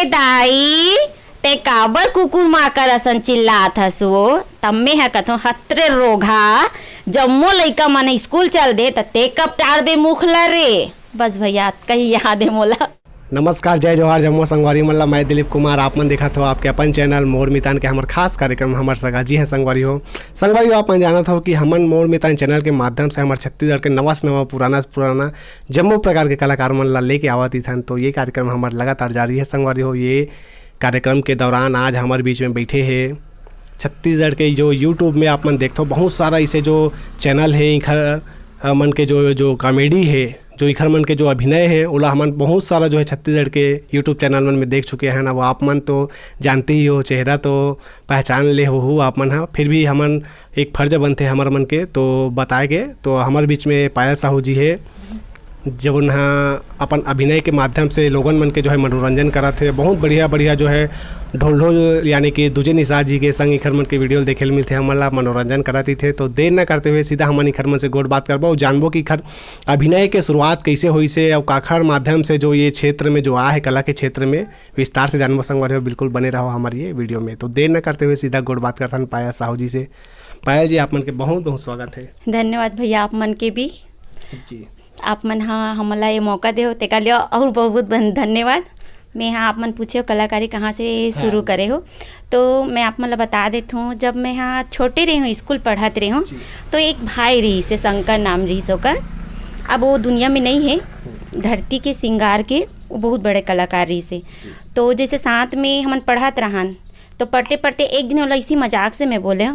दाई ते काबर कुकुर माकर असन चिल्लात हस वो तम्मे है कथो हत्रे रोघा जम्मो लइका मन स्कूल चल दे ते कब टार बे मुखला रे। बस भैया कही याद है मोला। नमस्कार, जय जोहार जम्मो संगवारी मल्ला। मैं दिलीप कुमार आप मन देखा हो आपके अपन चैनल मोर मितान के हमार खास कार्यक्रम हमार सगा जी हैं संगवारी हो आप मन जाना हो कि हमन मोर मितान चैनल के माध्यम से हमारे छत्तीसगढ़ के नवा से नवा पुराना से पुराना जम्मो प्रकार के कलाकार मन ला लेके आवत ही थन। तो ये कार्यक्रम हमारे लगातार जारी है संगवारी हो। ये कार्यक्रम के दौरान आज हमारे बीच में बैठे हैं छत्तीसगढ़ के जो यूट्यूब में आप मन देखते हो बहुत सारा इसे जो चैनल है इखर मन के जो कॉमेडी है जो इखर मन के जो अभिनय है ओला हमन बहुत सारा जो है छत्तीसगढ़ के यूट्यूब चैनल मन में देख चुके हैं ना। वो आप मन तो जानते ही हो, चेहरा तो पहचान ले हो आप मन है। फिर भी हमन एक फर्ज बनते हमारे मन के तो बताए गए। तो हमारे बीच में पायल साहू जी है जब उन्हें अपन अभिनय के माध्यम से लोगन मन के जो है मनोरंजन करा थे। बहुत बढ़िया जो है ढोल ढोल यानी कि दूजे निषाद जी के संग इखर मन के वीडियो देखे मिलते हमला मनोरंजन कराती थे। तो देर न करते हुए सीधा हमन इखर मन से गोड़ बात करबो जानबो कि इखर अभिनय के शुरुआत कैसे हुई से और काखर माध्यम से जो ये क्षेत्र में जो आ है कला के क्षेत्र में विस्तार से जानबो संगवारी हो। बिल्कुल बने रहो हमारे ये वीडियो में। तो देर न करते हुए सीधा गोड़ बात करता पायल साहू जी से। पायल जी आप मन के बहुत बहुत स्वागत है। धन्यवाद भैया आप मन के भी जी। आप मन हाँ हमला ये मौका दे हो तेका लियो और बहुत धन्यवाद। मैं हाँ आप मन पूछे हो कलाकारी कहाँ से शुरू करे हो तो मैं आप मतलब बता देती हूँ। जब मैं हाँ छोटे रही हूँ स्कूल पढ़ाते रही हूँ तो एक भाई रही से शंकर नाम रही सोकर। अब वो दुनिया में नहीं है, धरती के श्रृंगार के वो बहुत बड़े कलाकार रही से। तो जैसे साथ में हम पढ़ात रहन तो पढ़ते पढ़ते एक दिन बोला इसी मजाक से मैं बोले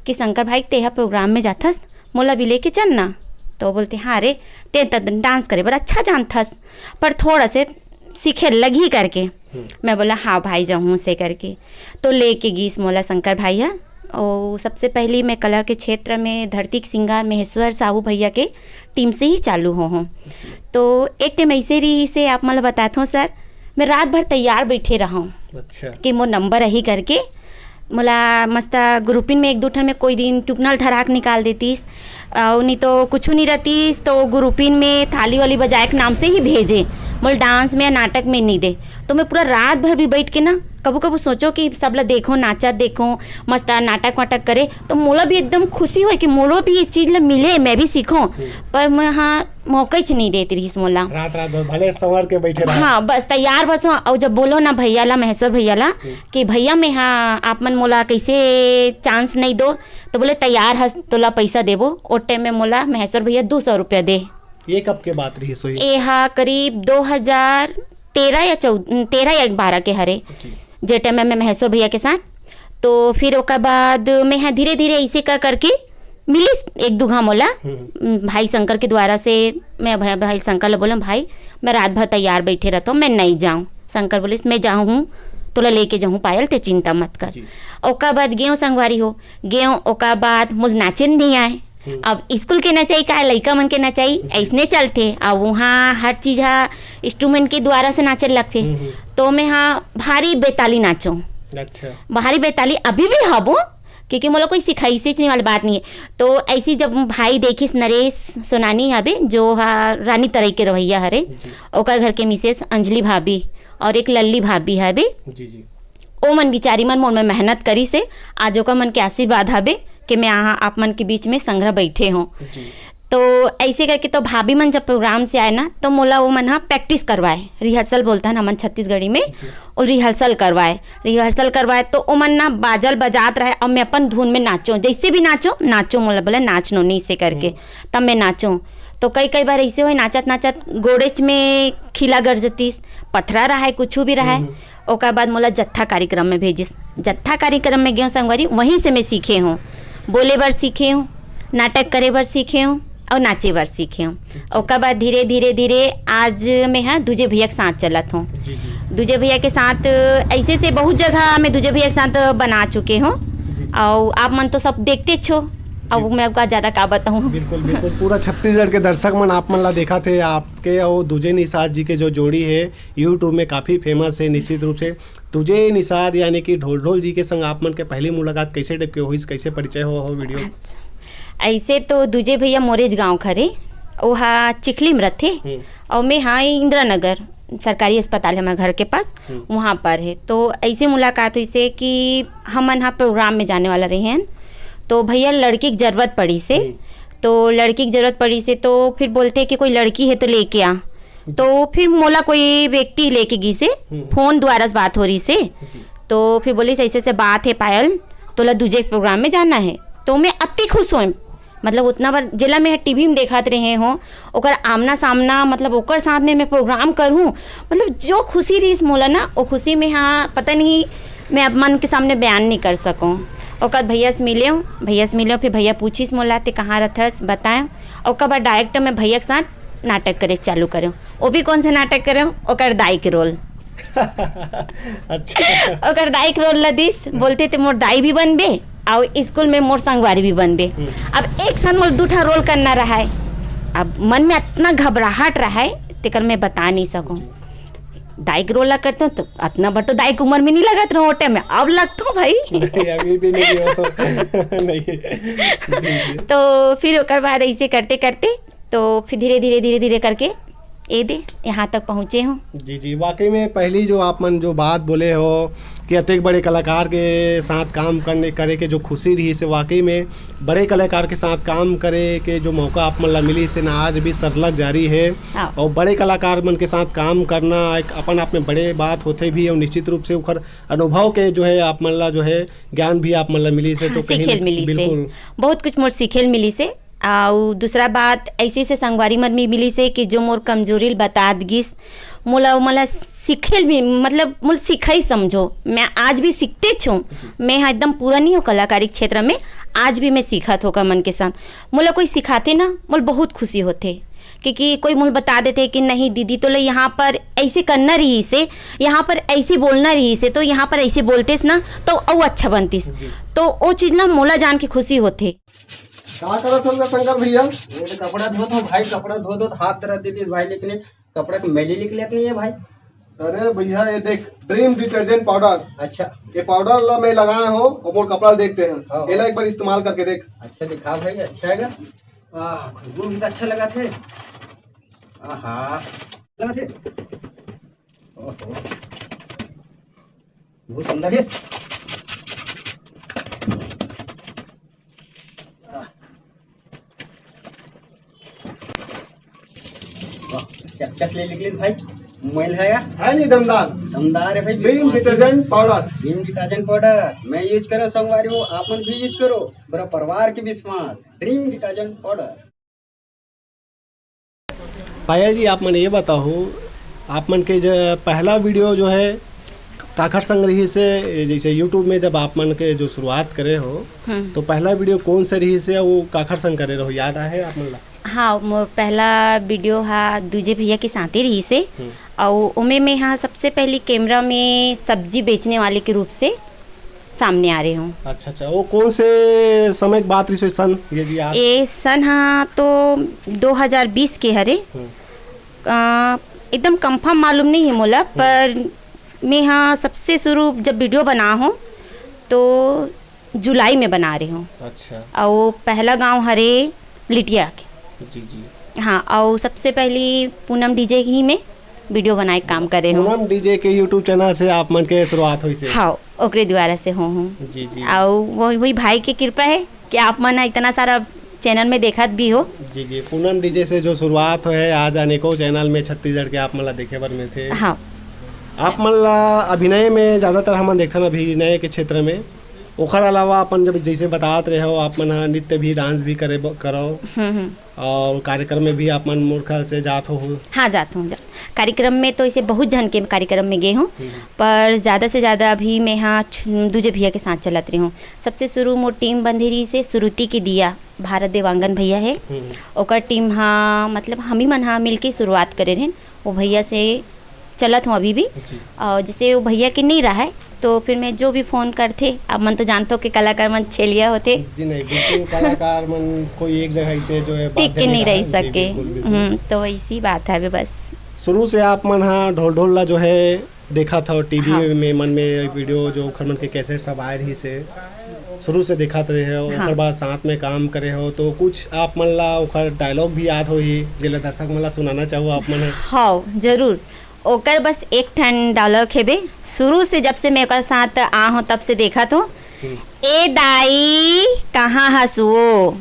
कि शंकर भाई तेहा प्रोग्राम में जाथस मोला भी लेके चलना। तो बोलते हाँ रे ते डांस करे बड़ा अच्छा जानथस पर थोड़ा से सीखे लगी करके। मैं बोला हाँ भाई जाऊँ से करके तो लेके गीस मोला शंकर भाई है। और सबसे पहली मैं कला के क्षेत्र में धरती के श्रृंगार महेश्वर साहू भैया के टीम से ही चालू हूँ। तो एक टाइम ऐसे रही से आप मतलब बताता हूँ सर मैं रात भर तैयार बैठे रहा हूँ अच्छा कि वो नंबर रही करके मोला मस्त ग्रुपिन में एक दो ठन में कोई दिन टुकनल ठराक निकाल देतीस और नहीं तो कुछ नहीं रहतीस तो ग्रुपिन में थाली वाली बजाए के नाम से ही भेजे मोल डांस में या नाटक में नहीं दे। तो मैं पूरा रात भर भी बैठ के ना कबू कबू सोचो कि सब लोग देखो नाचा देखो मस्त नाटक वाटक करे तो मोला भी एकदम खुशी हो कि मोलो भी ये चीज़ ला मिले मैं भी सीखूं। पर मैं हाँ मौका ही नहीं देती रही मोला रात भले संवर के बैठे रहा। हाँ बस तैयार बस और जब बोलो ना भैया ला महेश्वर भैया ला कि भैया मैं हाँ आप मन मोला कैसे चांस नहीं दो तो बोले तैयार हस तोला पैसा देबो। ओ टाइम में मोला महेश्वर भैया 200 रुपया दे। ये कब के बात रही सोई? ये हाँ करीब 2013 या 12 के हरे जे टाइम में महेश्वर भैया के साथ। तो फिर ओकर बाद मैं हाँ धीरे धीरे ऐसे का करके मिली एक दुघा मोला भाई शंकर के द्वारा से। मैं भाई शंकर ले बोला भाई मैं रात भर तैयार बैठे रहता हूँ मैं नहीं जाऊँ। शंकर बोले मैं जाऊँ तोला लेके जाऊँ पायल ते चिंता मत कर। ओकर बाद गेहूँ संगवारी हो गेहूँ ओकर बाद मुझ नाचे नहीं आए। अब स्कूल के नचाई का लड़का मन के नचाई ऐसने चलते अब वहाँ हर चीज़ हाँ इंस्ट्रूमेंट के द्वारा से नाचे लगते। तो मैं हाँ भारी बेताली नाचूँ। अच्छा भारी बेताली अभी भी हबो क्योंकि मोला कोई सिखाई से वाली बात नहीं है। तो ऐसी जब भाई देखिस नरेश सोनानी हबे जो हाँ रानी तरई के रवैया हरे ओकर घर के मिसेस अंजलि भाभी और एक लल्ली भाभी हबे ओ मन बिचारी मन मोर में मेहनत करी से आज ओकर मन के आशीर्वाद हबे कि मैं यहाँ आप मन के बीच में संग्रह बैठे हूँ। तो ऐसे करके तो भाभी मन जब प्रोग्राम से आए ना तो मोला वो मन हाँ प्रैक्टिस करवाए रिहर्सल बोलता है ना मन छत्तीसगढ़ी में और रिहर्सल करवाए तो वो मन ना बाजल बजात रहे और मैं अपन धुन में नाचूँ जैसे भी नाचो मोला बोले नाचनो नहीं से करके तब मैं नाचूँ। तो कई बार ऐसे हो नाचत गोड़ेच में खिला गरजतीस पथरा रहा है कुछ भी रहा है। ओकर बाद मोला जत्था कार्यक्रम में भेजिस। जत्था कार्यक्रम में गए संगवारी वहीं से मैं सीखे हूँ बोले बार सीखे हूँ नाटक करे बार सीखे हूँ और नाचे बार सीखे हूँ। ओकर बाद धीरे धीरे आज मैं हाँ दूजे भैया के साथ चलत हूँ। दूजे भैया के साथ ऐसे से बहुत जगह मैं दूजे भैया के साथ बना चुके हूँ और आप मन तो सब देखते छो अब मैं आपका ज़्यादा का बताऊँ। बिल्कुल पूरा छत्तीसगढ़ के दर्शक मन आप मन ला देखा थे आपके और दूजे निषाद जी के जो जोड़ी है यूट्यूब में काफ़ी फेमस है निश्चित रूप से। दूजे निषाद यानी कि ढोल ढोल जी के संग आप मन के पहली मुलाकात कैसे टाइप के हुई कैसे परिचय हो वीडियो? ऐसे तो दूजे भैया मोरेज गाँव खरे वो हाँ चिखली में रहते और मैं हाँ इंदिरा नगर सरकारी अस्पताल है हमारे घर के पास, वहाँ पर है। तो ऐसे मुलाकात हुई से कि हम यहाँ प्रोग्राम में जाने वाला रहे हैं, तो भैया लड़की की ज़रूरत पड़ी से, तो लड़की की ज़रूरत पड़ी से तो फिर बोलते कि कोई लड़की है तो लेके आ। तो फिर मोला कोई व्यक्ति लेके गई से, फ़ोन द्वारा से बात हो रही से, तो फिर बोली ऐसे से बात है पायल, तो ला दूजे प्रोग्राम में जाना है। तो मैं अति खुश हुई, मतलब उतना बार जिला में टीवी में देखत रहे हों, ओकर आमना सामना, मतलब ओकर साथ में मैं प्रोग्राम करूँ, मतलब जो खुशी रही इस मोला ना, वो खुशी में हाँ पता नहीं मैं अब मन के सामने बयान नहीं कर सकूँ। और भैया से मिले, फिर भैया पूछिस मोला ते कहाँ रहथस बताएं, और कब डायरेक्ट मैं भैया के साथ नाटक करे चालू करूँ। वो भी कौन से नाटक करूँ, ओकर दाई के रोल। अच्छा। ओकर दाई के रोल लदिस, बोलते थे मोर दाई भी बनबे और स्कूल में मोर संगवारी भी बनबे। अब एक साथ मोर दूठा रोल करना रहा है, अब मन में इतना घबराहट रहा है तेकर मैं बता नहीं सकूँ। दाई के रोल करते हो तो इतना बड़ तो दाई की उम्र में नहीं लगत रहो टाइम में, अब लगता हूँ भाई। नहीं, अभी भी नहीं हो। नहीं। तो फिर ओकर बाद ऐसे करते करते तो फिर धीरे धीरे करके यहाँ तक पहुँचे हूँ। जी, वाकई में पहली जो आप मन जो बात बोले हो कि अत्यंत बड़े कलाकार के साथ काम करे के जो खुशी रही से, वाकई में बड़े कलाकार के साथ काम करे के जो मौका आप मन ला मिली से ना आज भी सरलग जारी है। और बड़े कलाकार मन के साथ काम करना एक अपन आप में बड़े बात होते भी, और निश्चित रूप से उखर अनुभव के जो है आप मन ला जो है ज्ञान भी आप मन ला मिली से। तो सीखेल मिली से, बहुत कुछ मोर सीखेल मिली से। और दूसरा बात ऐसे से संगवारी मन में मिली से कि जो मोर कमजोरी बता गिस, मोला सीखेल भी, मतलब मोल सिखाई समझो, मैं आज भी सीखते छूँ। मैं हाँ एकदम पूरा नहीं हो कलाकारी क्षेत्र में, आज भी मैं सीखत होगा मन के साथ। मोला कोई सिखाते ना, मोल बहुत खुशी होते, क्योंकि कोई मोल बता देते कि नहीं दीदी तो ले यहाँ पर ऐसे करना रही से, यहाँ पर ऐसे बोलना रही से, तो यहाँ पर ऐसे बोलतेस ना तो वो अच्छा बनतीस। तो वो चीज़ ना मोला जान के खुशी होते। क्या करत हो शंकर भैया? ये तो कपड़ा धो दो भाई, कपड़ा धो दो, हाथ तरह दीदी भाई, लेकिन कपड़ा की मैली निकले नहीं है भाई। अरे भैया ये देख, ड्रीम डिटर्जेंट पाउडर। अच्छा, ये पाउडर ला मैं लगाया हूँ और मोर कपड़ा देखते हैं, हाँ। ये ला एक बार इस्तेमाल करके देख। अच्छा दिखा भाई, अच्छा है। खुशबू भी तो अच्छा लगा थे। आहा, लगा थे, ओहो बहुत सुंदर है। चक ले निकले भाई, मोबाइल है या? है नहीं दमदार? दमदार है भाई। Dream detergent powder. Dream detergent powder मैं यूज करो, संगवारी हो आप मन भी यूज करो, बड़ा परिवार के विश्वास। Dream detergent powder. Payal ji आप मन ये बताओ, आप मन के जो पहला वीडियो जो है काखर संग रही से, जैसे यूट्यूब में जब आप मन के जो शुरुआत करे हो, तो पहला वीडियो कौन से रही से वो काखर संग करे रहो, याद है आप मन ला? हाँ, मोर पहला वीडियो हाँ दूजे भैया के साथ ही रही से, और उमें में हाँ सबसे पहली कैमरा में सब्जी बेचने वाले के रूप से सामने आ रहे हूँ। अच्छा, वो कौन से समय की बात रही सन? यदि आप ये सन हाँ तो 2020 के हरे, एकदम कंफर्म मालूम नहीं है मोला, पर मैं हाँ सबसे शुरू जब वीडियो बना हूँ तो जुलाई में बना रही हूँ। अच्छा, और वो पहला गांव हरे लिटिया के। जी। हाँ, और सबसे पहली पूनम डीजे ही में वीडियो बनाए काम करे हूँ। पूनम डीजे के यूट्यूब चैनल से आप मन के शुरुआत हुई से? हाँ, ओकरे द्वारा से हूँ। जी। और वही भाई की कृपा है कि आप मन इतना सारा चैनल में देखत भी हो। जी, पूनम डीजे से जो शुरुआत है, आज अनेकों चैनल में छत्तीसगढ़ के आप मन ला देखे बर मिलते। हाँ, आप मन ला अभिनय में ज़्यादातर हम देखते हैं, अभिनय के क्षेत्र में ओखर अलावा अपन जब जैसे बताते रहे हो, आप मन नृत्य भी डांस भी करो, और कार्यक्रम में भी आप मन मोर ख्याल से जात हो? हाँ जाता हूँ। कार्यक्रम में तो इसे बहुत जन के कार्यक्रम में गए हूँ, पर ज़्यादा से ज़्यादा अभी मैं हाँ दूजे भैया के साथ चलत रही हूँ। सबसे शुरू मोर टीम बंधेरी से श्रुति के दिया भारत देवांगन भैया है, ओकर टीम हाँ मतलब हम ही मन हाँ मिल के शुरुआत करे रहें। वो भैया से चलत हूँ अभी भी, और जैसे वो भैया के नहीं रहा है तो फिर मैं जो भी फ़ोन करते, आप मन तो जानते हो कि कलाकार मन छेलिया होते। जी नहीं, बिल्कुल कलाकार मन कोई एक जगह से जो है टिक के नहीं रह सके। तो ऐसी बात है बस। शुरू से आप मन हाँ ढोल ला जो है देखा था टीवी हाँ। में, मन में वीडियो जो खरमन के कैसेट सब आए रही से शुरू से देखा रहे हो। हाँ। बाद साथ में काम करे हो तो कुछ आप मन ला डायलॉग भी याद हो ही जिला दर्शक मन ला सुनाना चाहो आप मन? हाँ जरूर। ओकर बस एक ठन डायलॉग है बे, शुरू से जब से मैं ओकर साथ आ हूँ तब से देखा तो, ए दाई कहाँ हंस वो।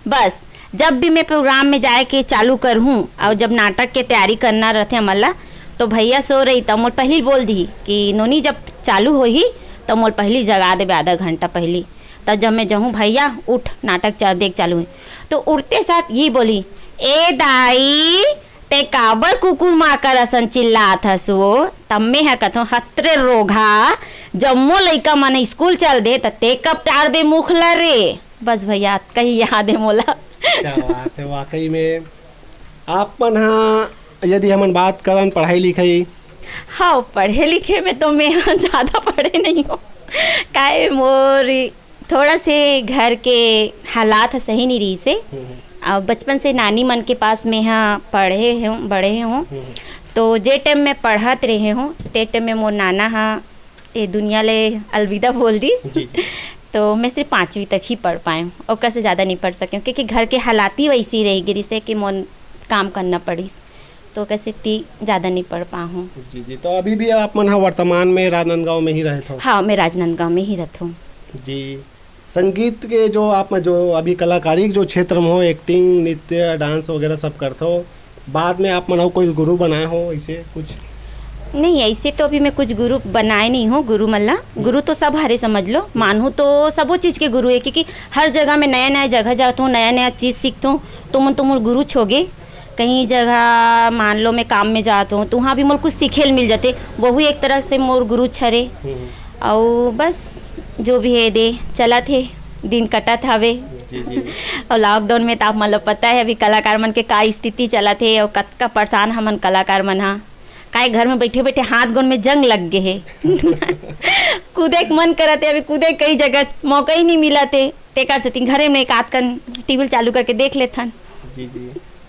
बस जब भी मैं प्रोग्राम में जाए के चालू कर हूँ और जब नाटक के तैयारी करना रहते हमला तो भैया सो रही तब मोल पहली बोल दी कि नोनी जब चालू हो ही तो मोल पहली जगा देवे आधा घंटा पहली। तब जब मैं जाऊँ भैया उठ नाटक देख चालू है तो उठते साथ ये बोली, ए दाई ते काबर कुकुर माकर असन चिल्लात हस वो। तब में है कथो हत्रे रोघा जम्मो लइका मन स्कूल चल दे ते कब टार बे मुख रे। बस भैया कहीं याद है मोला। क्या बात है, वाकई में आप मन हाँ यदि हमन बात करन पढ़ाई लिखाई। हाँ पढ़े लिखे में तो मैं ज़्यादा पढ़े नहीं हूँ, काहे मोर थोड़ा से घर के हालात सही नहीं रही से। और बचपन से नानी मन के पास में हाँ पढ़े हूँ बड़े हूँ। तो जे टाइम में पढ़त रहे हूँ ते टाइम में मोर नाना हाँ ये दुनिया ले अलविदा बोल दी। तो मैं सिर्फ 5वीं तक ही पढ़ पाए हूँ और कैसे ज़्यादा नहीं पढ़ सके क्योंकि घर के हालात ही वैसी रही गिरी से कि मोर काम करना पड़ी तो कैसे इतनी ज़्यादा नहीं पढ़ पा हूँ। जी तो अभी भी आप मन हाँ वर्तमान में राजनांदगांव में ही रहते हो। हाँ मैं राजनांदगांव में ही रहता हूँ। जी संगीत के जो आप जो अभी कलाकारी के जो क्षेत्र में हो, एक्टिंग नृत्य डांस वगैरह सब करते हो, बाद में आप मन कोई गुरु बनाए हो ऐसे कुछ? नहीं ऐसे तो अभी मैं कुछ गुरु बनाए नहीं हूँ। गुरु मल्ला गुरु तो सब हरे समझ लो, मानूँ तो सबो चीज़ के गुरु है क्योंकि हर जगह में नया नया जगह जाता हूँ, नया नया चीज़ सीखता हूँ तो मन तो मोर गुरु छोगे। कहीं जगह मान लो मैं काम में जाता हूँ तो वहाँ भी मोर कुछ सीखेल मिल जाते, वो भी एक तरह से मोर गुरु छरे। और बस जो भी है दे चला थे दिन कटा था वे। और लॉकडाउन में तो आप मतलब पता है अभी कलाकार मन के का स्थिति चला थे और कतका परेशान हमन कलाकार मन हाँ काहे घर में बैठे बैठे हाथ गोड़ में जंग लग गए है। कूदे के मन करते अभी कूदे कई जगह मौका ही नहीं मिला थे ते कर सकती घरे में एक आध कन टीवी चालू करके देख लेथन। जी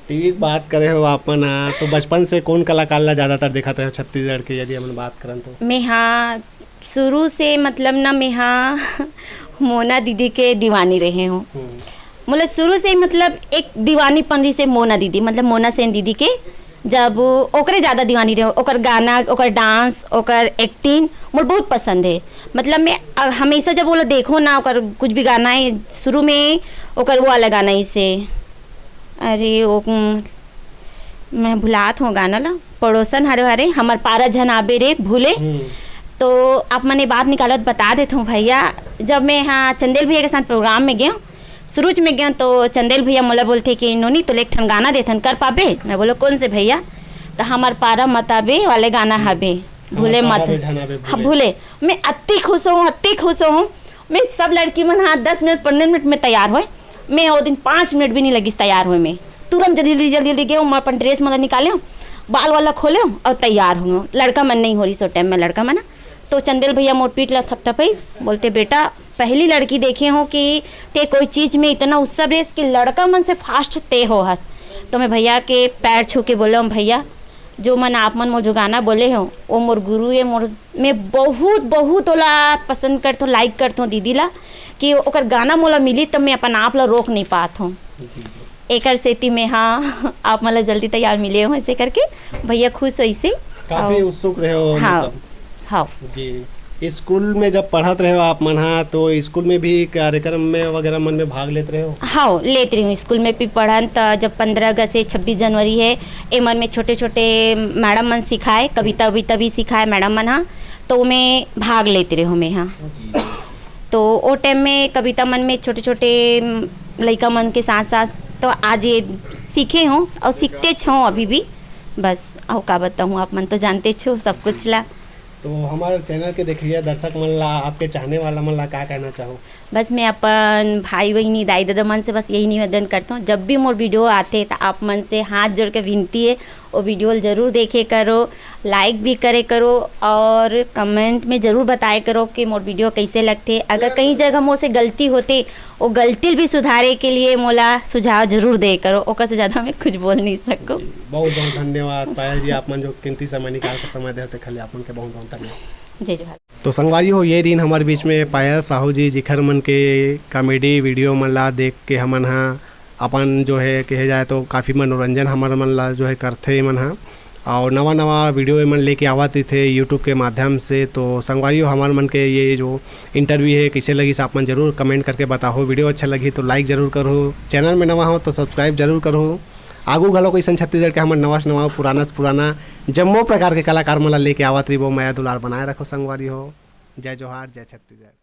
टीवी की बात करे हो आपन तो बचपन से कौन कलाकार ला ज़्यादातर देखा था छत्तीसगढ़ के यदि हम बात करें तो? मैं हाँ शुरू से मतलब ना मैं हाँ मोना दीदी के दीवानी रहे हूँ। मतलब शुरू से ही मतलब एक दीवानी पन से मोना दीदी मतलब मोना सेन दीदी के जब ओकरे ज़्यादा दीवानी रहे, ओकर गाना ओकर डांस ओकर एक्टिंग मुझे बहुत पसंद है। मतलब मैं हमेशा जब वो देखो ना ओकर कुछ भी गाना है शुरू में ओकर वो वाला गाना ही से अरे वो मैं भुलात हूँ गाना ला पड़ोसन हरे हरे हमार पारा झन आबे रे भूले। तो आप मैंने बात निकालत बता देता हूँ भैया। जब मैं हाँ चंदेल भैया के साथ प्रोग्राम में गया शुरूज में गया तो चंदेल भैया मोला बोलते कि नोनी तो एक ठन गाना देथन कर पाबे। मैं बोलो कौन से भैया? तो हमार पारा मताबे वाले गाना हबे भूले मत। हाँ भूले। मैं अति खुश हूँ मैं सब लड़की मन हाँ 10 मिनट 15 मिनट में तैयार हुए। मैं वो दिन 5 मिनट भी नहीं लगी तैयार हुए। मैं तुरंत जल्दी गया मैं अपन ड्रेस मतलब निकाले बाल वाला खोले और तैयार हूँ। लड़का मन नहीं हो रही सो टाइम में लड़का मन तो चंदेल भैया मोर पीट ला थपथपैस बोलते बेटा पहली लड़की देखे हो कि ते कोई चीज़ में इतना उत्सव रेस कि लड़का मन से फास्ट ते हो हंस। तो मैं भैया के पैर छू के बोले भैया जो मन आप मन मोर जो गाना बोले हो वो मोर गुरु है मोर मैं बहुत ओला पसंद करता हूँ लाइक करता हूँ दीदी ला कि ओकर गाना मोला मिली तब मैं अपन आप ला रोक नहीं पात हूँ। एकर सेती में हाँ आप मला जल्दी तैयार मिले हो ऐसे करके भैया खुश हो इसे काफ़ी उत्सुक रहे हो। हाँ हाँ जी स्कूल में जब पढ़त रहे हो आप मन हाँ तो स्कूल में भी कार्यक्रम में वगैरह मन में भाग लेते रहे हो? हाँ लेते रही हूँ स्कूल में भी पढ़न तो जब 15 अगस्त से 26 जनवरी है एमन में छोटे छोटे मैडम मन सिखाए कविता वविता भी सिखाए मैडम मन हाँ तो मैं भाग लेते रही हूँ मैं हाँ। तो वो टाइम में कविता मन में छोटे छोटे लड़का मन के साथ साथ तो आज ये सीखे हूँ और सीखते छो अभी भी बस। और का बताऊँ आप मन तो जानते छो सब कुछ ला। तो हमारे चैनल के देखिए दर्शक मन ला आपके चाहने वाला मन ला क्या कहना चाहो? बस मैं अपन भाई बहनी दाई दादा मन से बस यही निवेदन करता हूँ जब भी मोर वीडियो आते तो आप मन से हाथ जोड़ के विनती है वो वीडियो ज़रूर देखे करो लाइक भी करे करो और कमेंट में ज़रूर बताए करो कि मोर वीडियो कैसे लगते। अगर कहीं जगह मोर से गलती होते वो गलती भी सुधारे के लिए मोला सुझाव जरूर दे करो ओकर से ज़्यादा मैं कुछ बोल नहीं सकूँ। बहुत बहुत धन्यवाद पायल जी आप मन जो कीमती समय निकाल कर समय देते खाली आप मन के बहुत बहुत धन्यवाद। जय जोहार। तो संगवारी हो ये दिन हमारे बीच में पायल साहू जी जिखर मन के कॉमेडी वीडियो मन ला देख के हमन हाँ अपन जो है कहे जाए तो काफ़ी मनोरंजन हमारे मन ला जो है करते मन हाँ और नवा नवा वीडियो मन लेके आवत थे यूट्यूब के माध्यम से। तो संगवारियों हमार मन के ये जो इंटरव्यू है कैसे लगी आप मन जरूर कमेंट करके बताओ। वीडियो अच्छा लगी तो लाइक जरूर करो, चैनल में नवा हो तो सब्सक्राइब जरूर करो। आगू घलो कोई छत्तीसगढ़ के हमारे नवा से नवा पुराना से पुराना जम्मो प्रकार के कलाकार मन लेके आवत रही वो माया दुलार बनाए रखो संगवारी हो। जय जोहार, जय छत्तीसगढ़।